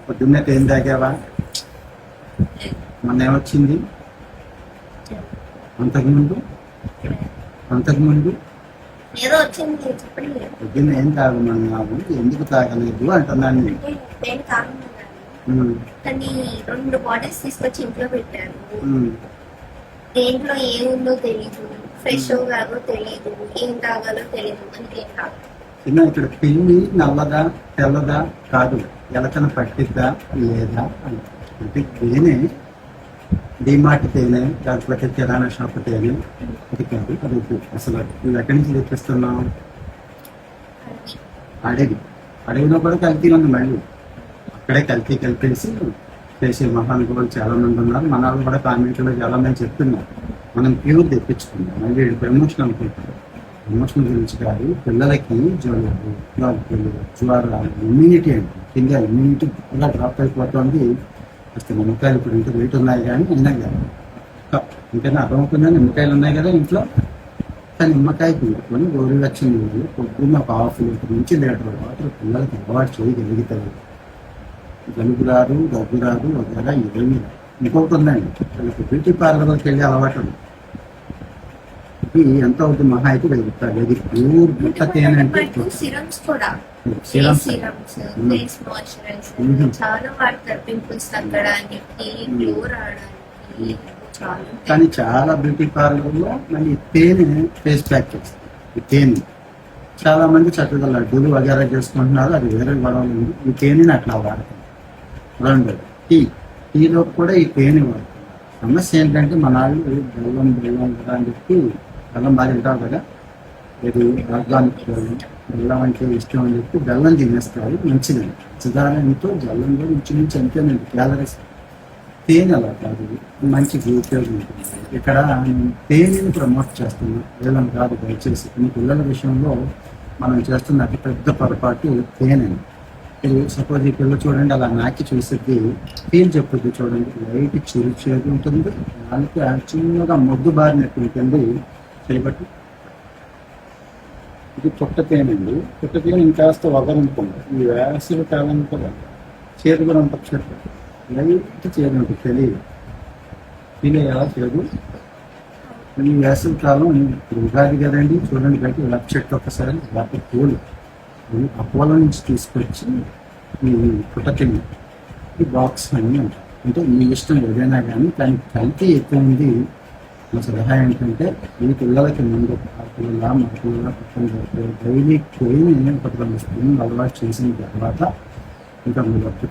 పొద్దున్నే తేనె తాగావా? మొన్న ఏమొచ్చింది? అంతకుముందు ఏదో వచ్చింది చెప్పండి. పొద్దున్న ఏం తాగమన్నావు, ఎందుకు తాగలేదు అంటున్నాను నేను. నేను కానీ 2 బాటిల్స్ తీసుకొచ్చి ఇంట్లో పెట్టారు. దేంట్లో ఏముందో తెలీదు, ఫ్రెష్ కాదో తెలీదు, ఏం తాగాలో తెలీదు. అందుకే ఇక్కడ పిండి నల్లదా తెల్లదా కాదు, ఎలకన పట్టిద్దా లేదా అంటే తేనె డిమార్ట్ తేనె, దాంట్లోకి కిరాణా షాప్ తేనె అది కాదు. అది అసలు నువ్వు ఎక్కడి నుంచి తెప్పిస్తున్నావు? అడవిలో కూడా కల్తీ ఉంది. మళ్ళీ అక్కడే కలిపేసి చేసే మహానుభావులు చాలా మంది ఉన్నారు. మన వాళ్ళు కూడా కామెంట్లో చాలా మంది చెప్తున్నారు మనం ప్యూర్ తెప్పించుకున్నాం. మళ్ళీ ప్రమోషన్ అనుకుంటారు. ప్రమోషన్ గురించి కాదు, పిల్లలకి జ్వరాలు ఇమ్యూనిటీ అంటే కింద ఇమ్యూనిటీ బాగా డ్రాప్ అయిపోతుంది. అసలు నిమ్మకాయలు ఇప్పుడు ఇంత వెయిట్ ఉన్నాయి కానీ ఉన్నాయి కదా, ఇంకైనా అర్థమవుతుందా? నిమ్మకాయలు ఉన్నాయి కదా ఇంట్లో. నిమ్మకాయ తీసుకొని గోరువెచ్చని నీళ్ళు పొద్దున్న ఒక ½ లీటర్ నుంచి లీటర్ వాటర్ పిల్లలకి అలవాటు చేయగలుగుతారు. జలుబు రాదు, దగ్గు రాదు, వగేరా ఏమీ రాదు. ఇంకొకటి ఉందండి, వాళ్ళకి బ్యూటీ పార్లర్కి వెళ్ళే అలవాటు ఉంది. ఇది ఎంత అవుతుంది? మహా అయితే వెళ్తారు. ఇది ప్యూర్ గుట్ట తేనె అంటే కానీ చాలా బ్యూటీ పార్లర్లో మళ్ళీ తేనె ఫేస్ ప్యాక్ చేస్తారు. ఈ తేనె చాలా మంది చక్కగా లడ్డూలు వగేరా చేసుకుంటున్నారు, అది వేరే గొడవలు ఉంది. ఈ తేనెని అట్లా వాడతారు. రెండోది టీలో కూడా ఈ తేనె వాడతారు. సమస్య ఏంటంటే మన వాళ్ళు బెల్లం కదా అని చెప్పి బెల్లం బాగా తింటారు కదా, ఇది ఆర్గానిక్ బెల్లం అంటే ఇష్టం అని చెప్పి బెల్లం తినేస్తారు. మంచిదండి, సుధారణతో బెల్లంలో నుంచి అంతేనండి క్యాలరీస్. తేనె అలా కాదు, మంచిగా ఉపయోగం ఉంటుంది. ఇక్కడ నేను తేనెని ప్రమోట్ చేస్తున్నాను, బెల్లం కాదు. దయచేసి మీ పిల్లల విషయంలో మనం చేస్తున్న అతి పెద్ద పొరపాటు తేనె. ఇది సపోజ్ ఈ పిల్ల చూడండి, అలా నాకి చూసేది ఫీల్ చెప్పుద్ది చూడండి, లైట్ చిరు ఉంటుంది, దానికి చిన్నగా మొద్దు బారినట్టు ఉంటుంది. చేయబట్టి ఇది పుట్ట తేనండి. పుట్ట తేనె ఇంకాస్త వగరు ఉంటుంది. ఈ వేసవి కాలం కూడా చేదు కూడా ఉంటుంది. చెట్టు లైట్ చేదు ఉంటుంది, తెలియదు ఫీల్ అయ్యేలా చేదు. ఈ వేసవి కాలం ఇప్పుడు ఉగాది కదండి, చూడండి బయట వేప చెట్టు ఒకసారి వేప పూలు ఆ పూల నుంచి తీసుకొచ్చి ఈ పుట్టకింది ఈ బాక్స్ అన్నీ ఉంటాయి. అంటే మీ ఇష్టం ఏదైనా కానీ కల్తీ ఎక్కువ ఉంది. నా సలహా ఏంటంటే ఈ పిల్లలకి ముందు ఆ పిల్లల మా పిల్లల పక్కన డైలీ పోయి 1-2 స్పూన్లు అలవాటు చేసిన తర్వాత ఇంకా మీరు